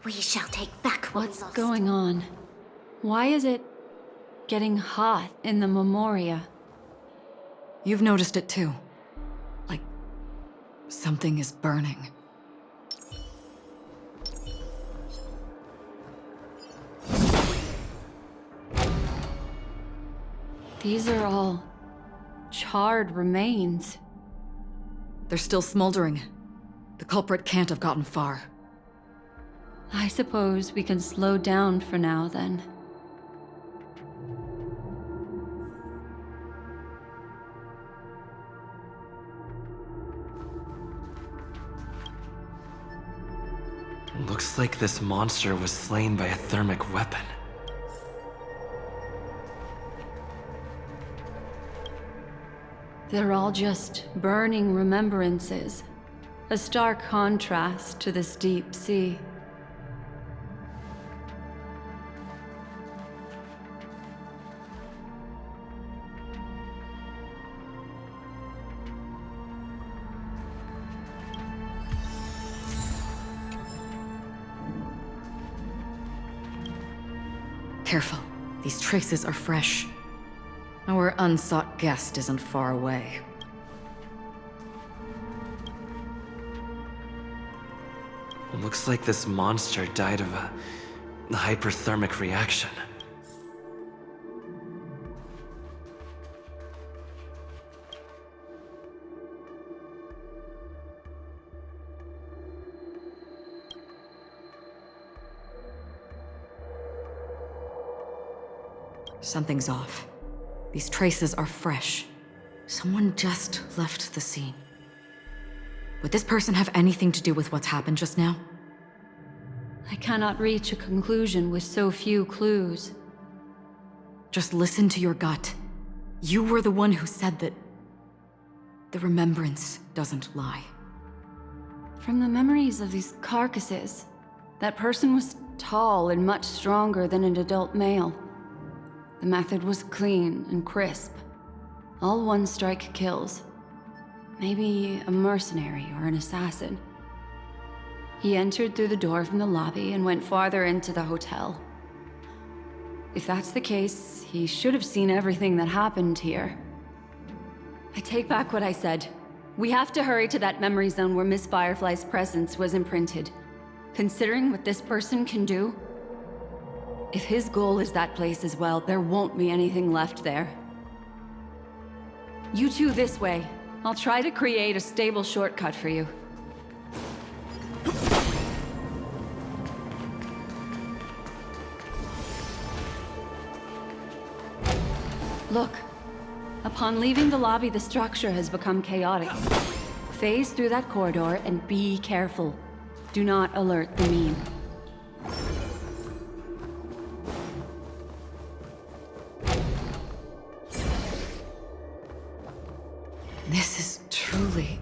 We shall take back what we What's lost. going on? Why is it getting hot in the Memoria? You've noticed it too. Like, something is burning. These are all charred remains. They're still smoldering. The culprit can't have gotten far. I suppose we can slow down for now, then. Looks like this monster was slain by a thermic weapon. They're all just burning remembrances. A stark contrast to this deep sea. Careful. These traces are fresh. Our unsought guest isn't far away. Looks like this monster died of a hyperthermic reaction. Something's off. These traces are fresh. Someone just left the scene. Would this person have anything to do with what's happened just now? I cannot reach a conclusion with so few clues. Just listen to your gut. You were the one who said that the remembrance doesn't lie. From the memories of these carcasses, that person was tall and much stronger than an adult male. The method was clean and crisp. All one-strike kills. Maybe a mercenary or an assassin. He entered through the door from the lobby and went farther into the hotel. If that's the case, he should have seen everything that happened here. I take back what I said. We have to hurry to that memory zone where Miss Firefly's presence was imprinted. Considering what this person can do, if his goal is that place as well, there won't be anything left there. You two this way. I'll try to create a stable shortcut for you. Look. Upon leaving the lobby, the structure has become chaotic. Phase through that corridor and be careful. Do not alert the meme. This is truly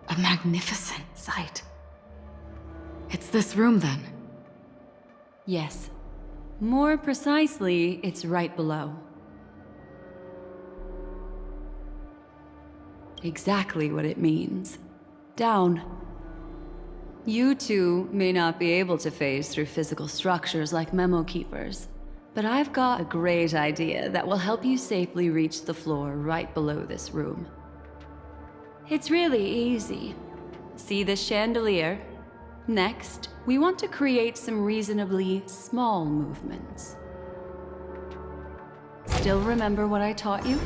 a magnificent sight. It's this room, then? Yes. More precisely, it's right below. Exactly what it means. Down. You two may not be able to phase through physical structures like memo keepers, but I've got a great idea that will help you safely reach the floor right below this room. It's really easy. See this chandelier? Next, we want to create some reasonably small movements. Still remember what I taught you?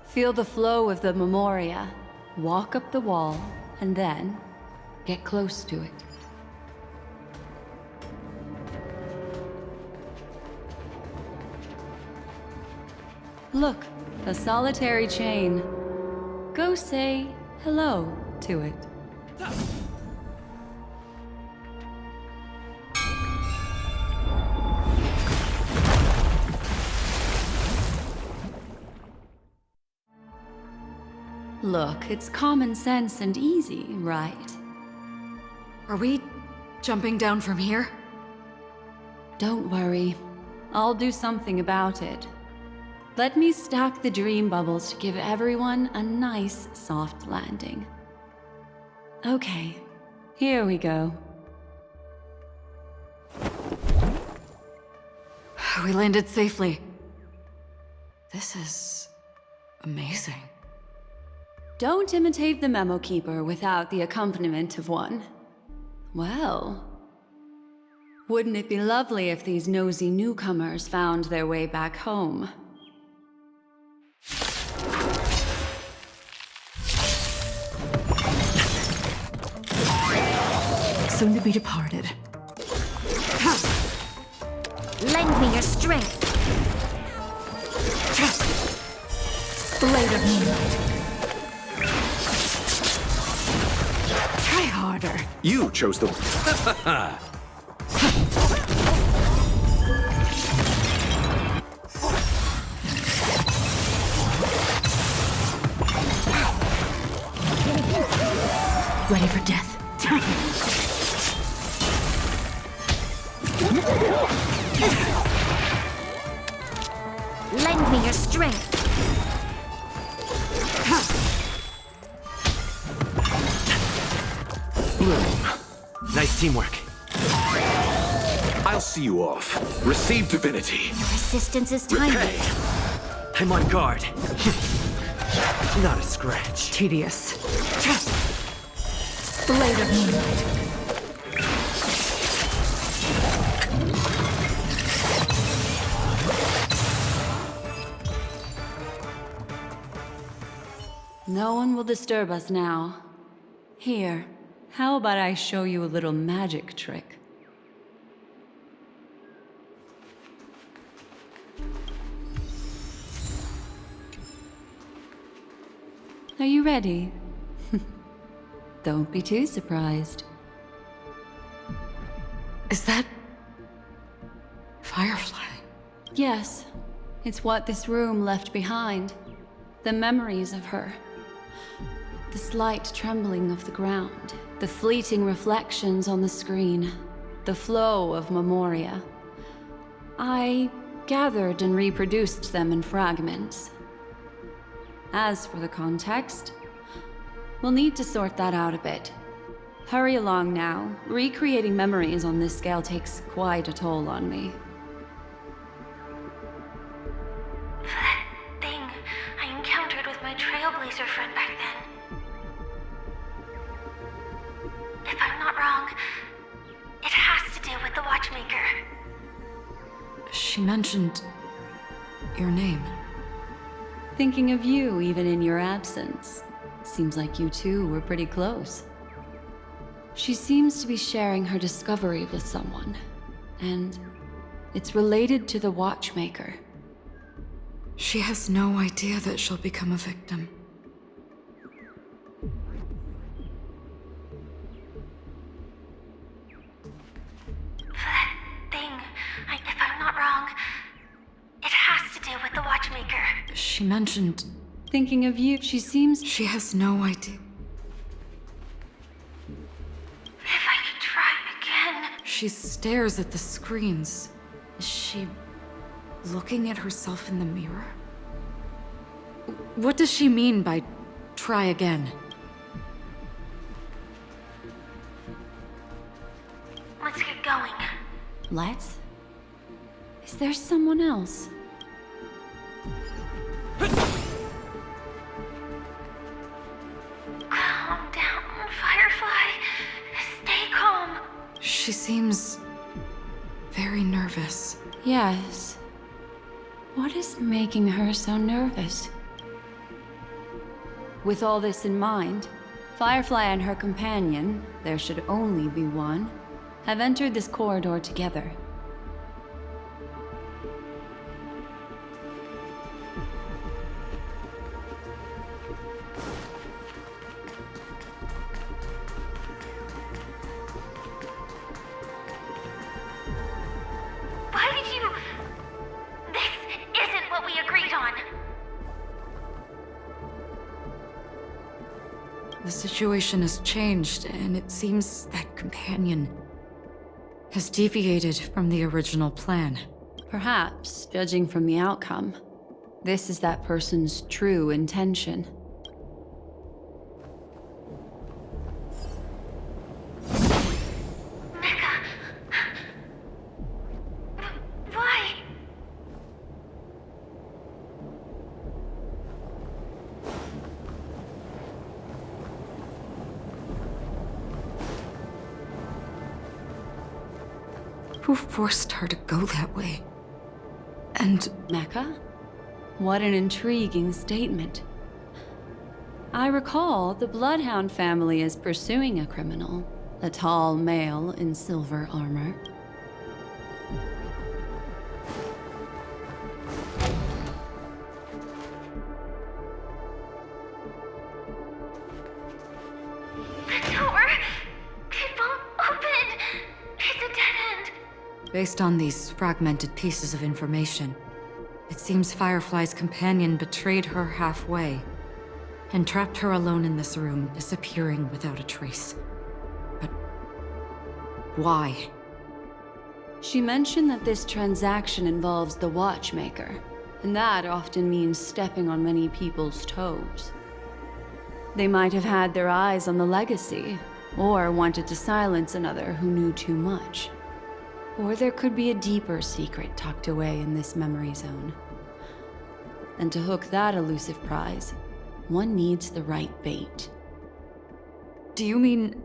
Feel the flow of the Memoria, walk up the wall, and then get close to it. Look, a solitary chain. Go say hello to it. Look, it's common sense and easy, right? Are we jumping down from here? Don't worry. I'll do something about it. Let me stack the dream bubbles to give everyone a nice, soft landing. Okay, here we go. We landed safely. This is amazing. Don't imitate the memo keeper without the accompaniment of one. Well, wouldn't it be lovely if these nosy newcomers found their way back home? Soon to be departed. Lend me your strength. Blade of moonlight. Try harder. You chose the... Ready for death. Lend me your strength. Nice teamwork. I'll see you off. Receive divinity. Resistance is tiny. Repay. I'm on guard. Not a scratch. Tedious. Blade of moonlight. No one will disturb us now. Here, how about I show you a little magic trick? Are you ready? Don't be too surprised. Is that... Firefly? Yes, it's what this room left behind. The memories of her. The slight trembling of the ground. The fleeting reflections on the screen. The flow of memoria. I gathered and reproduced them in fragments. As for the context, we'll need to sort that out a bit. Hurry along now. Recreating memories on this scale takes quite a toll on me. That thing I encountered with my Trailblazer friend back then. If I'm not wrong, it has to do with the Watchmaker. She mentioned... your name. Thinking of you even in your absence. Seems like you two were pretty close. She seems to be sharing her discovery with someone, and it's related to the Watchmaker. She has no idea that she'll become a victim. That thing, if I'm not wrong, it has to do with the Watchmaker. She mentioned... Thinking of you, she seems... She has no idea. If I could try again. She stares at the screens. Is she looking at herself in the mirror? What does she mean by try again? Let's get going. Let's? Is there someone else? Calm down, Firefly. Stay calm. She seems very nervous. Yes. What is making her so nervous? With all this in mind, Firefly and her companion, there should only be one, have entered this corridor together. Why did you... This isn't what we agreed on. The situation has changed, and it seems that companion has deviated from the original plan. Perhaps, judging from the outcome, this is that person's true intention. Why? Who forced her to go that way? And Mecca? What an intriguing statement. I recall the Bloodhound family is pursuing a criminal, a tall male in silver armor. The door! It won't open! It's a dead end! based on these fragmented pieces of information, it seems Firefly's companion betrayed her halfway and trapped her alone in this room, disappearing without a trace. But why? She mentioned that this transaction involves the Watchmaker, and that often means stepping on many people's toes. They might have had their eyes on the legacy, or wanted to silence another who knew too much. Or there could be a deeper secret tucked away in this memory zone. And to hook that elusive prize, one needs the right bait. Do you mean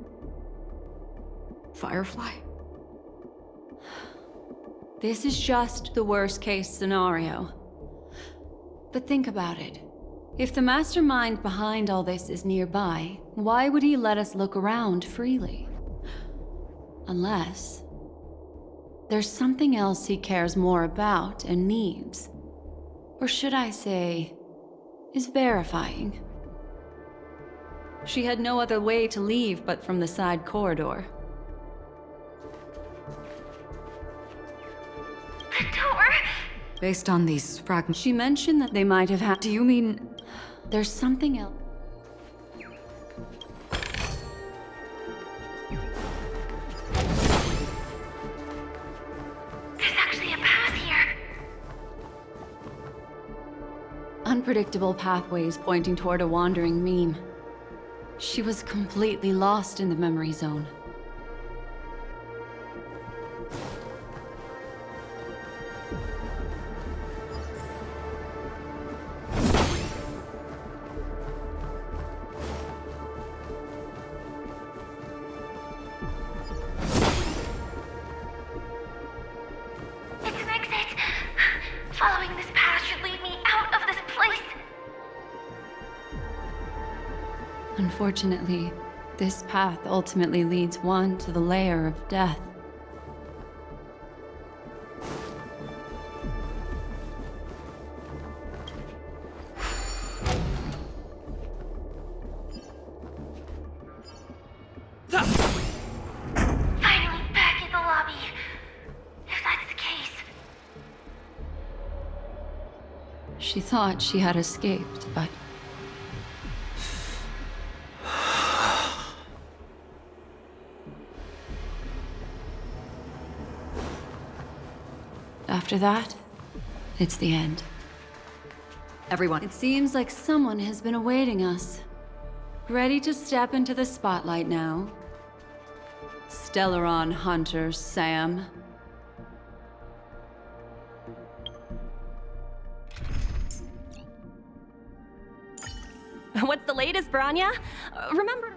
Firefly? This is just the worst-case scenario. But think about it. If the mastermind behind all this is nearby, why would he let us look around freely? Unless there's something else he cares more about and needs. Or should I say, is verifying. She had no other way to leave but from the side corridor. The door! Based on these fragments, She mentioned that they might have had. do you mean There's something else. There's actually a path here. Unpredictable pathways pointing toward a wandering meme. She was completely lost in the memory zone. It's an exit. Following this path should lead me out of this place. Unfortunately, this path ultimately leads one to the lair of death. Finally back in the lobby. If that's the case. She thought she had escaped, but after that, it's the end. everyone? It seems like someone has been awaiting us. Ready to step into the spotlight now. Stellaron Hunter Sam. What's the latest, Branya? Remember...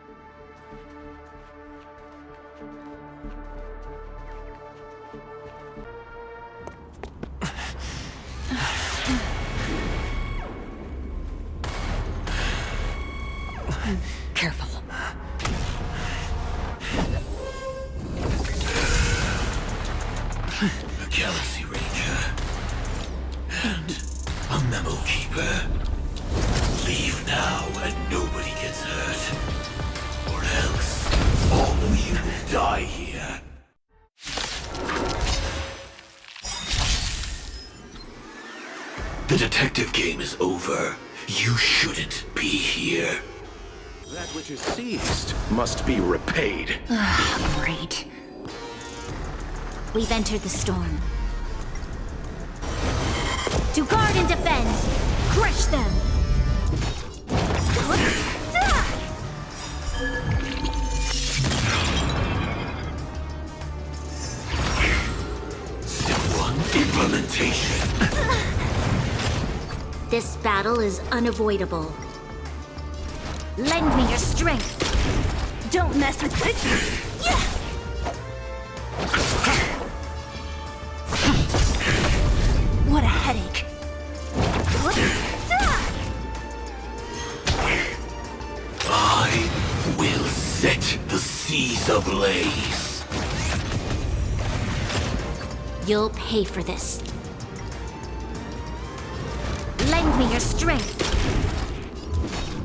Careful. A Galaxy Ranger. And a Memo Keeper. Leave now and nobody gets hurt. Or else, all of you will die here. The detective game is over. You shouldn't be here. That which is seized must be repaid. Great. We've entered the storm. To guard and defend! Crush them! Step 1, implementation. This battle is unavoidable. Lend me your strength! Don't mess with it! Trailblaze. You'll pay for this. Lend me your strength.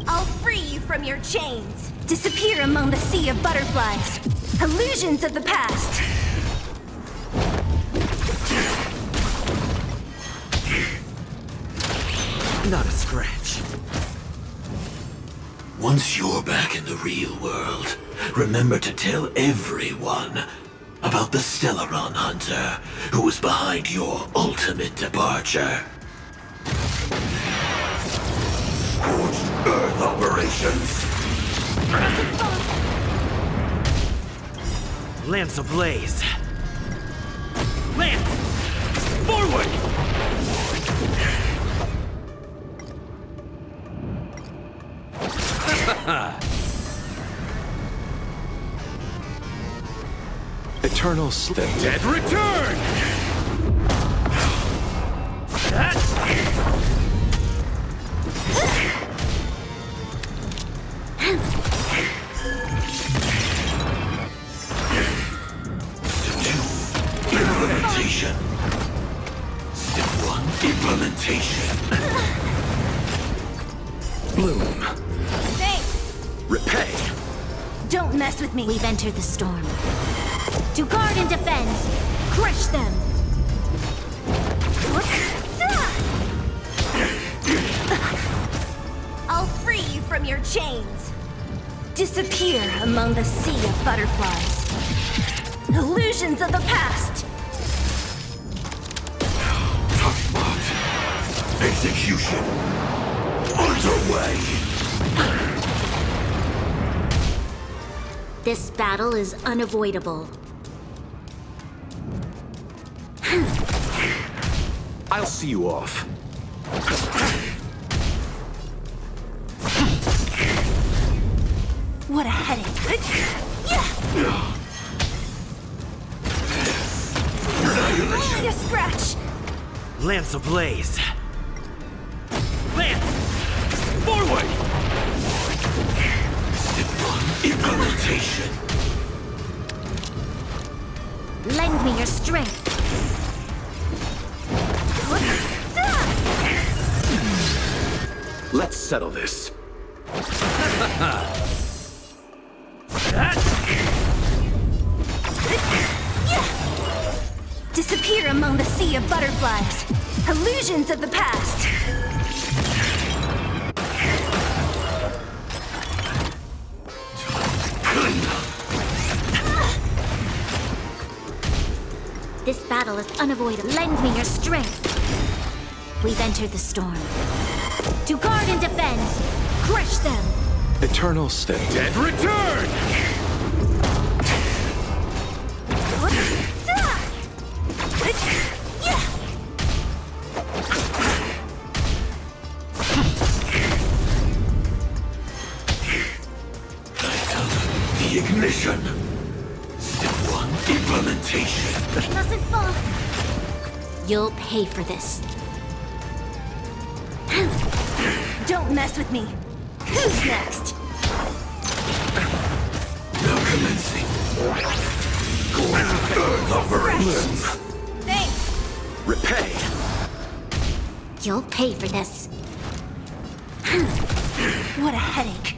I'll free you from your chains. Disappear among the sea of butterflies. Illusions of the past. Not a scratch. Once you're back in the real world, remember to tell everyone about the Stellaron Hunter who was behind your ultimate departure. Scorched Earth operations. Lance ablaze. Lance! Forward! Eternal sleep. The dead return! Implementation. Step 1, implementation. Bloom. Thanks. Repay. Don't mess with me. We've entered the storm. To guard and defend. Crush them. I'll free you from your chains. Disappear among the sea of butterflies. Illusions of the past. Execution underway. This battle is unavoidable. I'll see you off. What a headache. Only a scratch. Lance ablaze. Lance! Forward! Step 1, implementation. Lend me your strength. Let's settle this. Disappear among the sea of butterflies. Illusions of the past. This battle is unavoidable. Lend me your strength. We've entered the storm. To guard and defend. Crush them. Eternal step. Dead return! The ignition. Step 1, implementation. Mustn't fall. You'll pay for this. Don't mess with me. Who's next? Now commencing. Scorched Earth operations. Thanks. Repay. You'll pay for this. What a headache.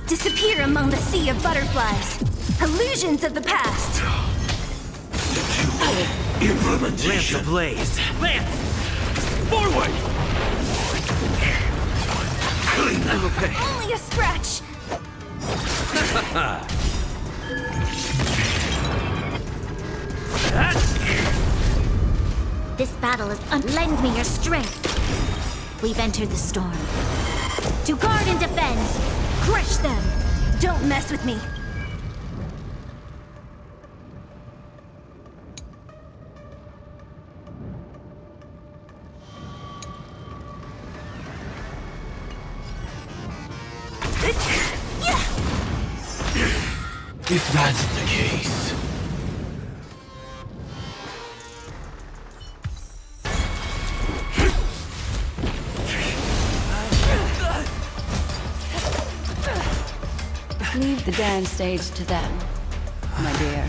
Disappear among the sea of butterflies. Illusions of the past. Step 2, Lance implementation. ablaze. Lance! Forward! Clean up. Only a scratch. This battle is lend me your strength. We've entered the storm. To guard and defend. Crush them. Don't mess with me. If that's the case. Leave the dance stage to them, my dear.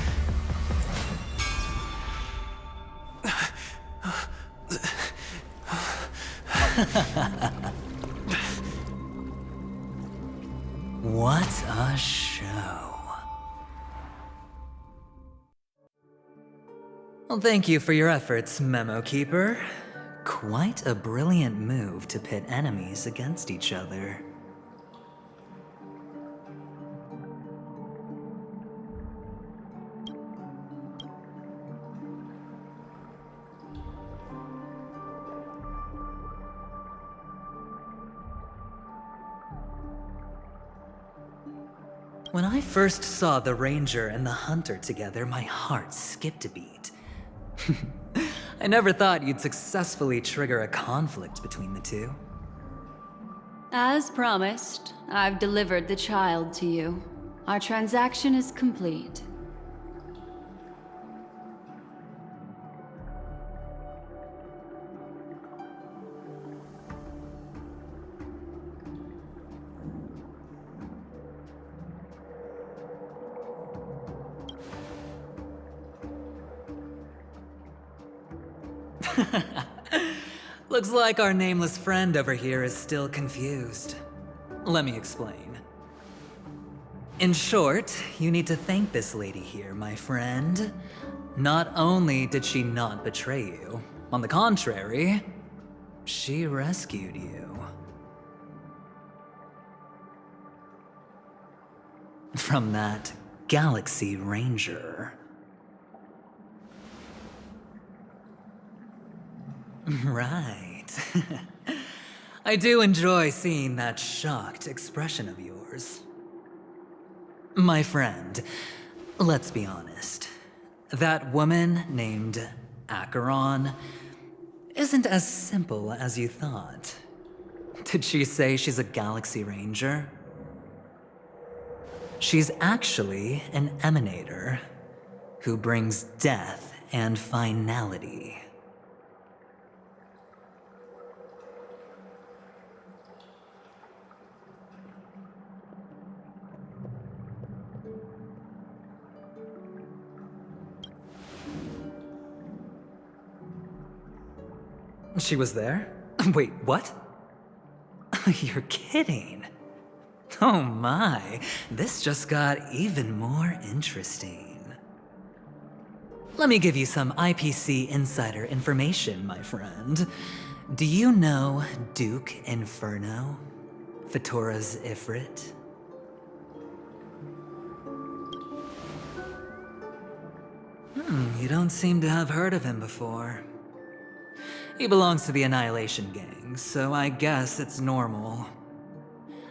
What a show. Well, thank you for your efforts, Memo Keeper. Quite a brilliant move to pit enemies against each other. When I first saw the Ranger and the Hunter together, my heart skipped a beat. I never thought you'd successfully trigger a conflict between the two. As promised, I've delivered the child to you. Our transaction is complete. Looks like our nameless friend over here is still confused. Let me explain. In short, you need to thank this lady here, my friend. Not only did she not betray you, on the contrary, she rescued you. From that Galaxy Ranger. Right. I do enjoy seeing that shocked expression of yours. My friend, let's be honest. That woman named Acheron isn't as simple as you thought. Did she say she's a Galaxy Ranger? She's actually an emanator who brings death and finality. She was there? Wait, what? You're kidding. Oh my, this just got even more interesting. Let me give you some IPC insider information, my friend. Do you know Duke Inferno? Fatora's Ifrit? You don't seem to have heard of him before. He belongs to the Annihilation Gang, so I guess it's normal.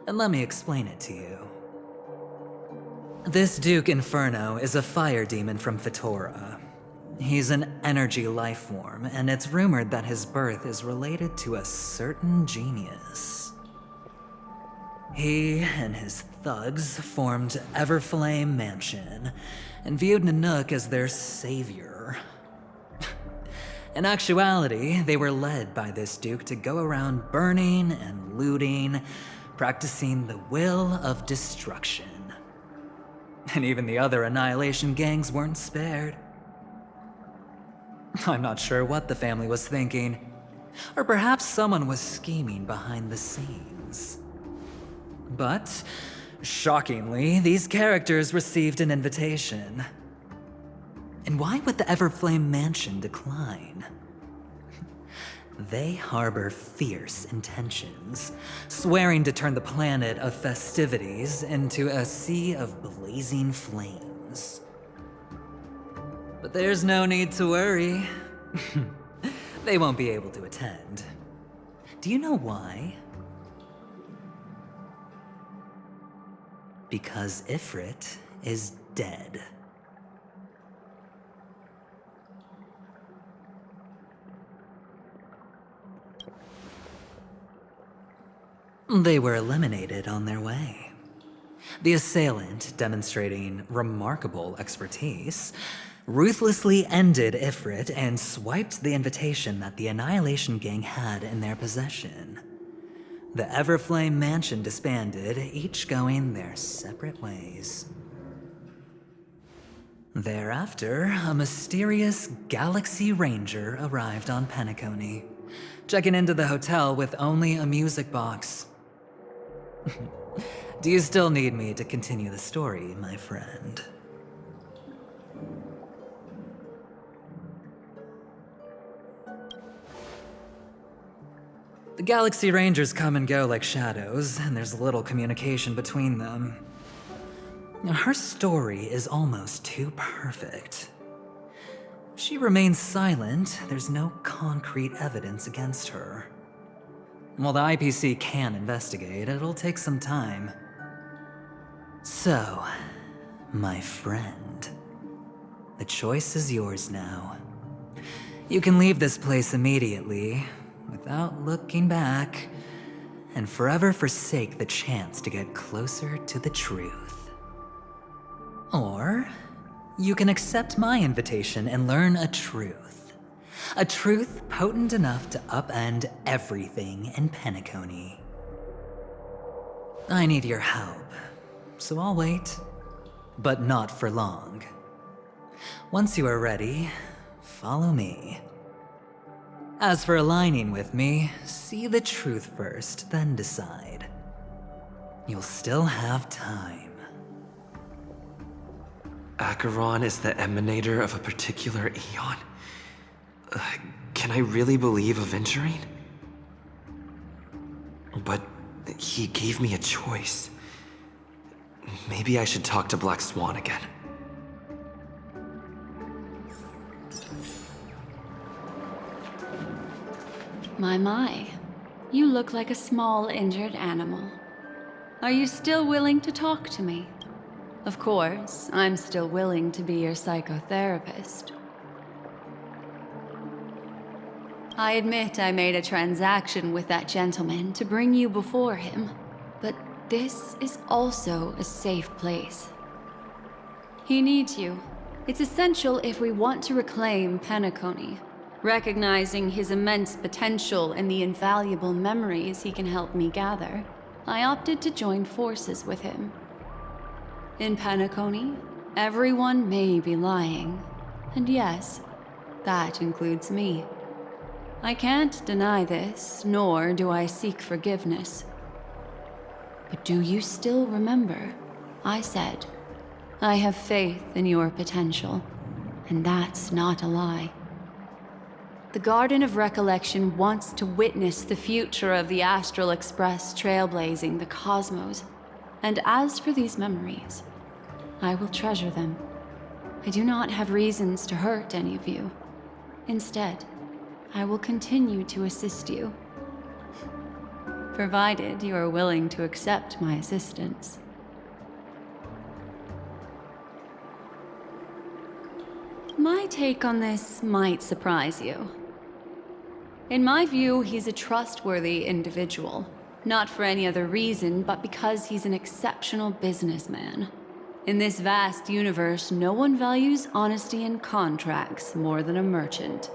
And let me explain it to you. This Duke Inferno is a fire demon from Fatora. He's an energy life form, and it's rumored that his birth is related to a certain genius. He and his thugs formed Everflame Mansion, and viewed Nanook as their savior. In actuality, they were led by this Duke to go around burning and looting, practicing the will of destruction. And even the other Annihilation gangs weren't spared. I'm not sure what the family was thinking, or perhaps someone was scheming behind the scenes. But, shockingly, these characters received an invitation. And why would the Everflame Mansion decline? They harbor fierce intentions, swearing to turn the planet of festivities into a sea of blazing flames. But there's no need to worry. They won't be able to attend. Do you know why? Because Ifrit is dead. They were eliminated on their way. The assailant, demonstrating remarkable expertise, ruthlessly ended Ifrit and swiped the invitation that the Annihilation Gang had in their possession. The Everflame Mansion disbanded, each going their separate ways. Thereafter, a mysterious Galaxy Ranger arrived on Penacony, checking into the hotel with only a music box. Do you still need me to continue the story, my friend? The Galaxy Rangers come and go like shadows, and there's little communication between them. Her story is almost too perfect. If she remains silent, there's no concrete evidence against her. While the IPC can investigate, it'll take some time. So, my friend, the choice is yours now. You can leave this place immediately, without looking back, and forever forsake the chance to get closer to the truth. Or, you can accept my invitation and learn a truth. A truth potent enough to upend everything in Penacony. I need your help, so I'll wait, but not for long. Once you are ready, follow me. As for aligning with me, see the truth first, then decide. You'll still have time. Acheron is the emanator of a particular eon? Can I really believe Aventurine? But he gave me a choice. Maybe I should talk to Black Swan again. My. You look like a small, injured animal. Are you still willing to talk to me? Of course, I'm still willing to be your psychotherapist. I admit I made a transaction with that gentleman to bring you before him, but this is also a safe place. He needs you. It's essential if we want to reclaim Penacony. Recognizing his immense potential and the invaluable memories he can help me gather, I opted to join forces with him. In Penacony, everyone may be lying, and yes, that includes me. I can't deny this, nor do I seek forgiveness. But do you still remember? I said, I have faith in your potential, and that's not a lie. The Garden of Recollection wants to witness the future of the Astral Express trailblazing the cosmos. And as for these memories, I will treasure them. I do not have reasons to hurt any of you. Instead, I will continue to assist you. Provided you are willing to accept my assistance. My take on this might surprise you. In my view, he's a trustworthy individual. Not for any other reason, but because he's an exceptional businessman. In this vast universe, no one values honesty in contracts more than a merchant.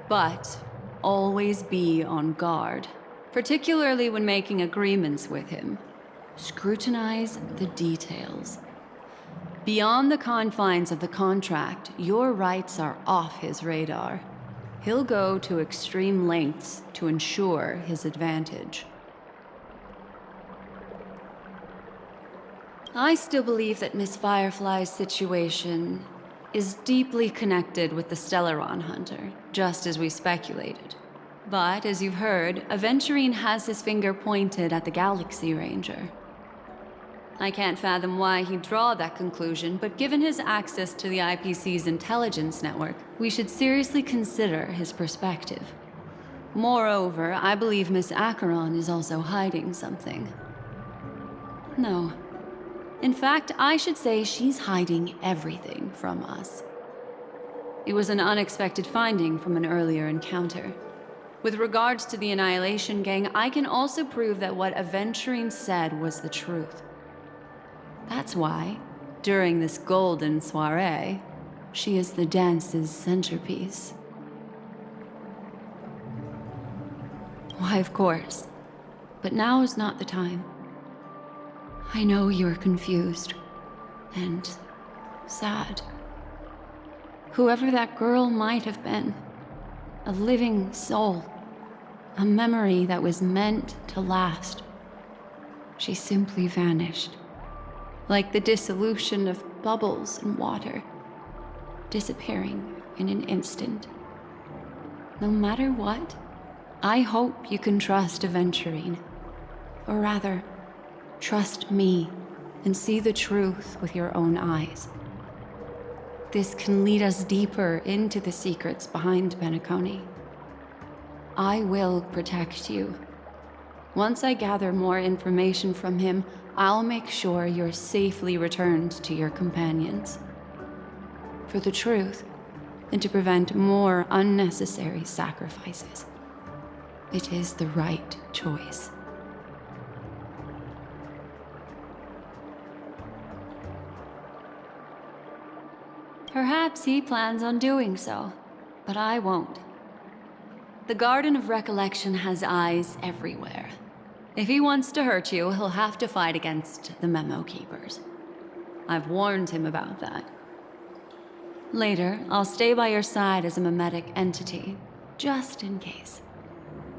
But always be on guard, particularly when making agreements with him. Scrutinize the details. Beyond the confines of the contract, your rights are off his radar. He'll go to extreme lengths to ensure his advantage. I still believe that Miss Firefly's situation is deeply connected with the Stellaron Hunter, just as we speculated. But, as you've heard, Aventurine has his finger pointed at the Galaxy Ranger. I can't fathom why he'd draw that conclusion, but given his access to the IPC's intelligence network, we should seriously consider his perspective. Moreover, I believe Miss Acheron is also hiding something. No. In fact, I should say she's hiding everything from us. It was an unexpected finding from an earlier encounter. With regards to the Annihilation Gang, I can also prove that what Aventurine said was the truth. That's why, during this golden soiree, she is the dance's centerpiece. Why, of course. But now is not the time. I know you're confused and sad. Whoever that girl might have been, a living soul, a memory that was meant to last. She simply vanished, like the dissolution of bubbles in water, disappearing in an instant. No matter what, I hope you can trust Aventurine. Or rather, trust me and see the truth with your own eyes. This can lead us deeper into the secrets behind Penacony. I will protect you. Once I gather more information from him, I'll make sure you're safely returned to your companions. For the truth, and to prevent more unnecessary sacrifices. It is the right choice. Perhaps he plans on doing so, but I won't. The Garden of Recollection has eyes everywhere. If he wants to hurt you, he'll have to fight against the Memo Keepers. I've warned him about that. Later, I'll stay by your side as a mimetic entity, just in case.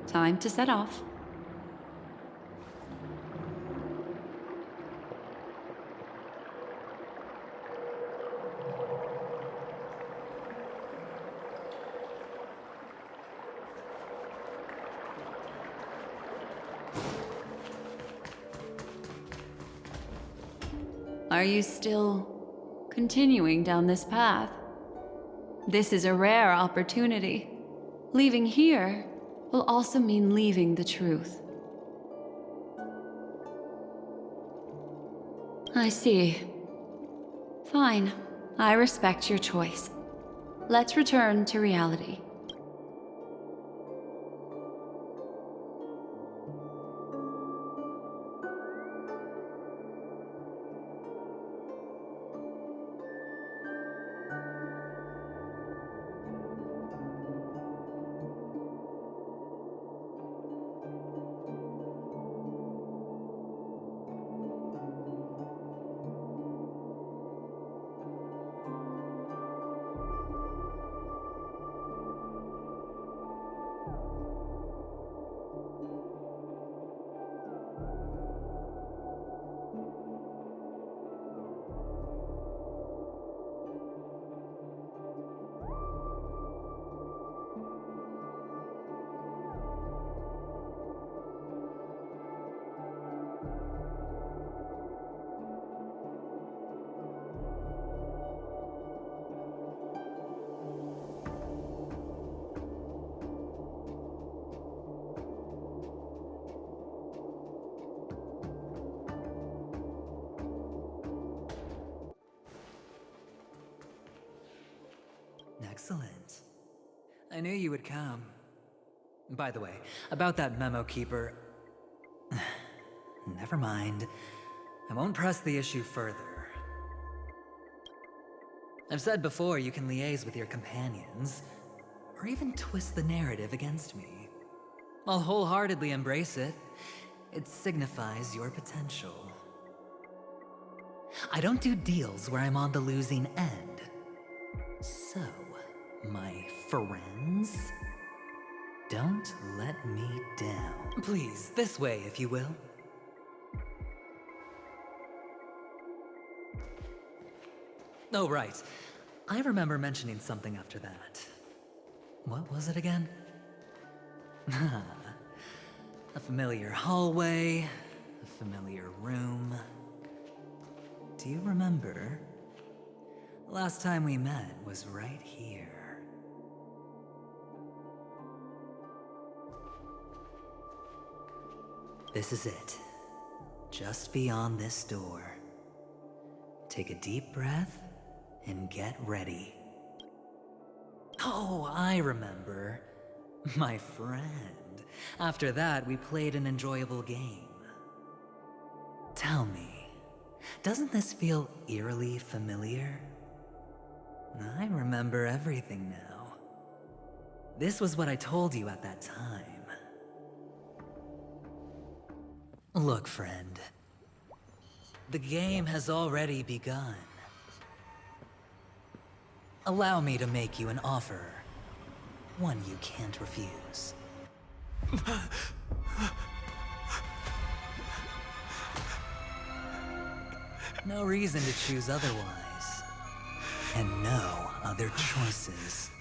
Time to set off. Are you still continuing down this path? This is a rare opportunity. Leaving here will also mean leaving the truth. I see. Fine. I respect your choice. Let's return to reality. Excellent. I knew you would come. By the way, about that Memo Keeper... Never mind. I won't press the issue further. I've said before you can liaise with your companions, or even twist the narrative against me. I'll wholeheartedly embrace it. It signifies your potential. I don't do deals where I'm on the losing end. So, my friends, don't let me down. Please, this way, if you will. Oh, right. I remember mentioning something after that. What was it again? A familiar hallway, a familiar room. Do you remember? Last time we met was right here. This is it. Just beyond this door. Take a deep breath and get ready. Oh, I remember. My friend. After that, we played an enjoyable game. Tell me, doesn't this feel eerily familiar? I remember everything now. This was what I told you at that time. Look, friend. The game has already begun. Allow me to make you an offer. One you can't refuse. No reason to choose otherwise. And no other choices.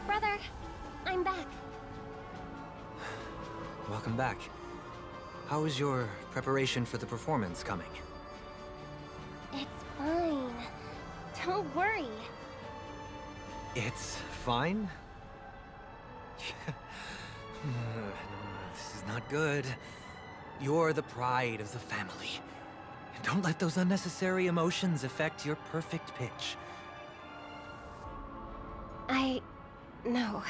Brother, I'm back. Welcome back. How is your preparation for the performance coming? It's fine. Don't worry. It's fine? This is not good. You're the pride of the family. Don't let those unnecessary emotions affect your perfect pitch. No.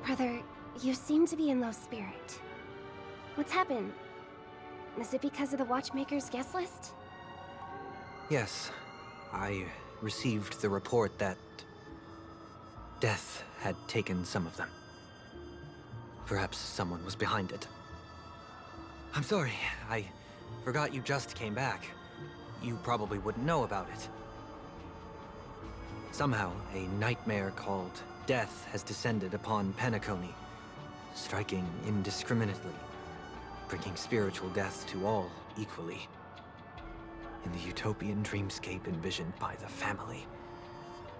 Brother, you seem to be in low spirit. What's happened? Is it because of the Watchmaker's guest list? Yes, I received the report that death had taken some of them. Perhaps someone was behind it. I'm sorry, I forgot you just came back. You probably wouldn't know about it. Somehow, a nightmare called death has descended upon Penacony, striking indiscriminately, bringing spiritual death to all equally. In the utopian dreamscape envisioned by the family,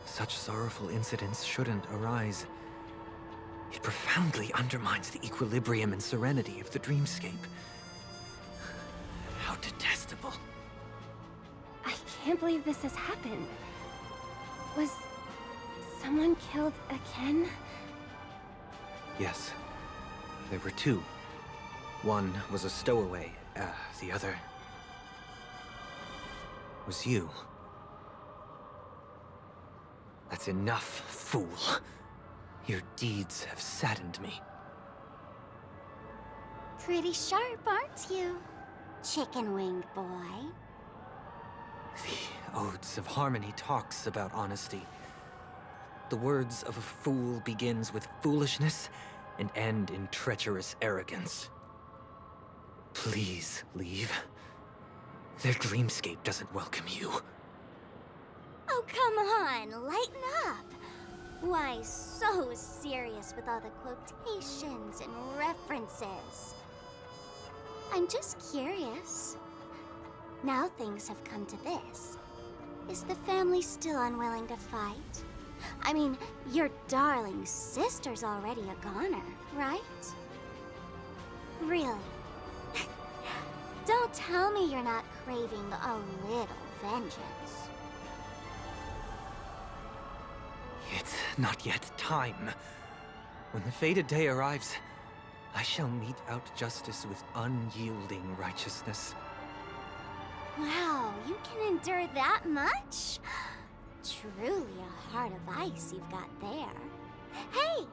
such sorrowful incidents shouldn't arise. It profoundly undermines the equilibrium and serenity of the dreamscape. How detestable. I can't believe this has happened. Was someone killed again? Yes. There were two. One was a stowaway, the other was you. That's enough, fool. Your deeds have saddened me. Pretty sharp, aren't you, chicken-winged boy? The Odes of Harmony talks about honesty. The words of a fool begins with foolishness and end in treacherous arrogance. Please leave. Their dreamscape doesn't welcome you. Oh, come on, lighten up. Why so serious with all the quotations and references? I'm just curious. Now things have come to this. Is the family still unwilling to fight? I mean, your darling sister's already a goner, right? Really? Don't tell me you're not craving a little vengeance. It's not yet time. When the fated day arrives, I shall mete out justice with unyielding righteousness. Wow, you can endure that much? Truly a heart of ice you've got there. Hey,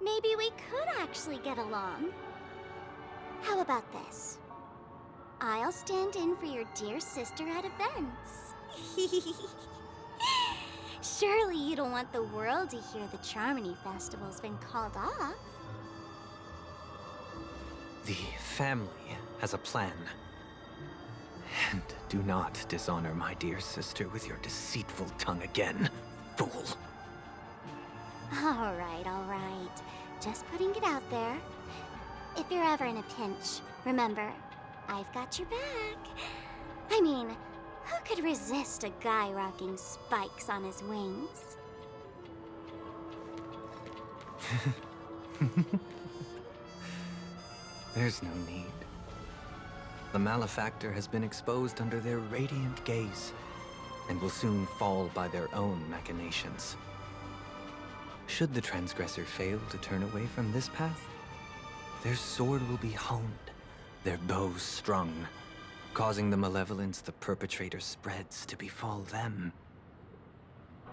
maybe we could actually get along. How about this? I'll stand in for your dear sister at events. Surely you don't want the world to hear the Charmony Festival's been called off. The family has a plan. And do not dishonor my dear sister with your deceitful tongue again, fool. All right. Just putting it out there. If you're ever in a pinch, remember, I've got your back. I mean, Who could resist a guy rocking spikes on his wings? There's no need. The malefactor has been exposed under their radiant gaze, and will soon fall by their own machinations. Should the transgressor fail to turn away from this path, their sword will be honed, their bows strung, causing the malevolence the perpetrator spreads to befall them.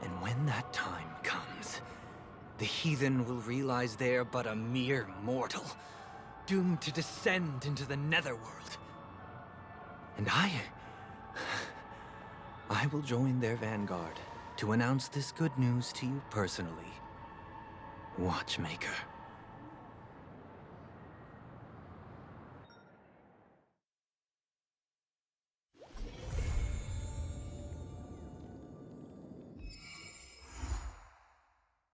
And when that time comes, the heathen will realize they're but a mere mortal, doomed to descend into the netherworld. And I will join their vanguard to announce this good news to you personally, Watchmaker.